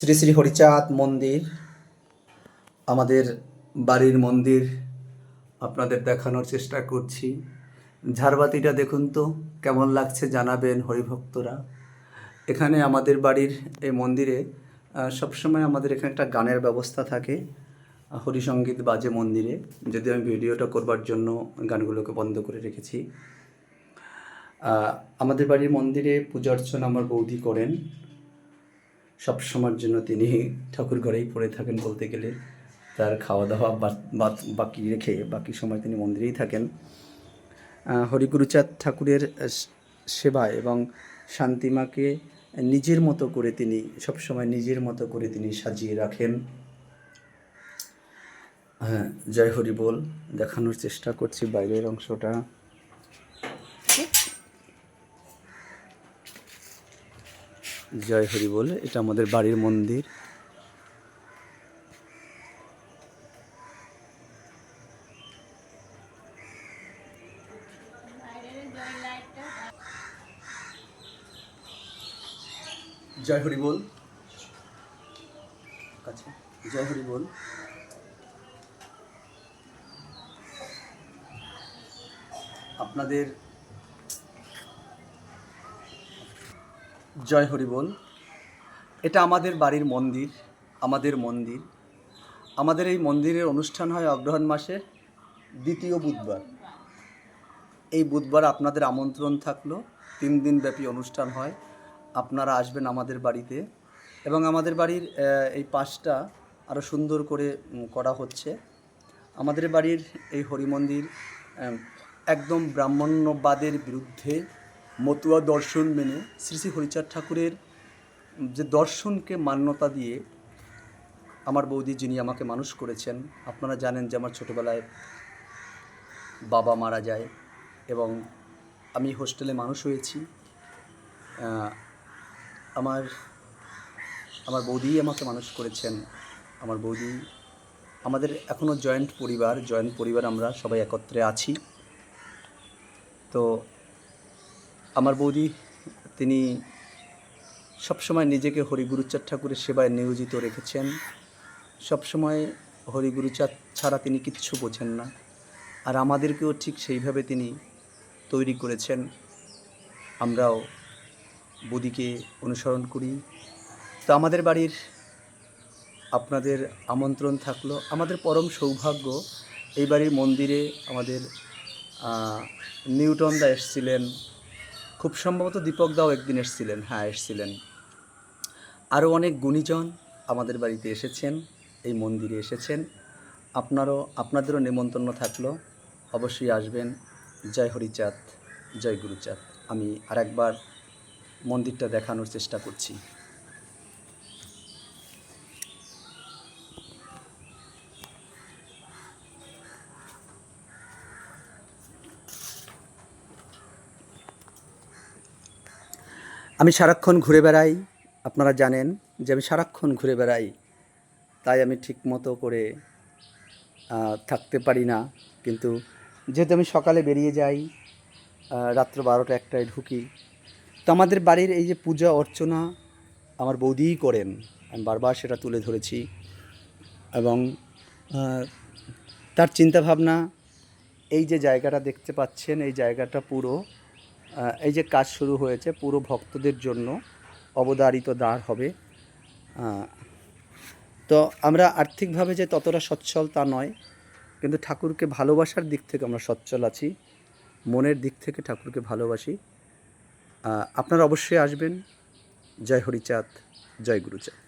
শ্রী শ্রী হরিচাঁদ মন্দির, আমাদের বাড়ির মন্দির আপনাদের দেখানোর চেষ্টা করছি। ঝাড়বাতিটা দেখুন তো কেমন লাগছে জানাবেন হরিভক্তরা। এখানে আমাদের বাড়ির এই মন্দিরে সবসময় আমাদের এখানে একটা গানের ব্যবস্থা থাকে, হরিসঙ্গীত বাজে মন্দিরে। যদি আমি ভিডিওটা করবার জন্য গানগুলোকে বন্ধ করে রেখেছি। আমাদের বাড়ির মন্দিরে পূজা অর্চনা আমার বৌদি করেন। সব সময়ের জন্য তিনি ঠাকুর ঘরেই পড়ে থাকেন বলতে গেলে। তার খাওয়া দাওয়া বাকি রেখে বাকি সময় তিনি মন্দিরেই থাকেন। হরিগুরুচাঁদ ঠাকুরের সেবা এবং শান্তিমাকে নিজের মতো করে তিনি সবসময় নিজের মতো করে তিনি সাজিয়ে রাখেন। হ্যাঁ, জয় হরি বল। দেখানোর চেষ্টা করছি বাইরের অংশটা। জয় হরি বল। এটা আমাদের বাড়ির মন্দির। জয় হরি বল। আচ্ছা, জয় হরি বল। আপনাদের জয় হরি বল। এটা আমাদের বাড়ির মন্দির, আমাদের মন্দির। আমাদের এই মন্দিরের অনুষ্ঠান হয় অগ্রহায়ণ মাসের দ্বিতীয় বুধবার। এই বুধবার আপনাদের আমন্ত্রণ থাকলো। 3 দিনব্যাপী অনুষ্ঠান হয়। আপনারা আসবেন আমাদের বাড়িতে। এবং আমাদের বাড়ির এই পাশটা আরও সুন্দর করে করা হচ্ছে। আমাদের বাড়ির এই হরি মন্দির একদম ব্রাহ্মণ্যবাদের বিরুদ্ধে মতুয়া দর্শন মেনে শ্রী শ্রী হরিচাঁদ ঠাকুরের যে দর্শনকে মান্যতা দিয়ে আমার বৌদি, যিনি আমাকে মানুষ করেছেন, আপনারা জানেন যে আমার ছোটোবেলায় বাবা মারা যায় এবং আমি হোস্টেলে মানুষ হয়েছি। আমার বৌদিই আমাকে মানুষ করেছেন। আমার বৌদি, আমাদের এখনও জয়েন্ট পরিবার, আমরা সবাই একত্রে আছি। তো আমার বৌদি তিনি সবসময় নিজেকে হরিগুরুচাঁদ ঠাকুরের সেবায় নিয়োজিত রেখেছেন। সবসময় হরিগুরুচাঁদ ছাড়া তিনি কিচ্ছু বোঝেন না। আর আমাদেরকেও ঠিক সেইভাবে তিনি তৈরি করেছেন। আমরাও বৌদিকে অনুসরণ করি। তো আমাদের বাড়ির আপনাদের আমন্ত্রণ থাকলো। আমাদের পরম সৌভাগ্য, এই বাড়ির মন্দিরে আমাদের নিউটন দা এসেছিলেন, খুব সম্ভবত দীপক দাও একদিন এসেছিলেন। হ্যাঁ, এসেছিলেন। আরও অনেক গুণীজন আমাদের বাড়িতে এসেছেন, এই মন্দিরে এসেছেন। আপনাদেরও নিমন্ত্রণ থাকলো, অবশ্যই আসবেন। জয় হরিচাঁদ, জয় গুরুচাঁদ। আমি আরেকবার মন্দিরটা দেখানোর চেষ্টা করছি। আমি সারাক্ষণ ঘুরে বেড়াই। আপনারা জানেন যে আমি সারাক্ষণ ঘুরে বেড়াই, তাই আমি ঠিক মতো করে থাকতে পারি না। কিন্তু যেহেতু আমি সকালে বেরিয়ে যাই, রাত্র 12টা-1টায় ঢুকি, তো আমাদের বাড়ির এই যে পূজা অর্চনা আমার বৌদিই করেন। আমি বারবার সেটা তুলে ধরেছি। এবং তার চিন্তাভাবনা, এই যে জায়গাটা দেখতে পাচ্ছেন, এই জায়গাটা পুরো এই যে কাজ শুরু হয়েছে, পুরো ভক্তদের জন্য অবধারিত দ্বার হবে। তো আমরা আর্থিকভাবে যে ততটা সচ্ছল তা নয়, কিন্তু ঠাকুরকে ভালোবাসার দিক থেকে আমরা সচ্ছল আছি। মনের দিক থেকে ঠাকুরকে ভালোবাসি। আপনারা অবশ্যই আসবেন। জয় হরিচাঁদ, জয় গুরুচাঁদ।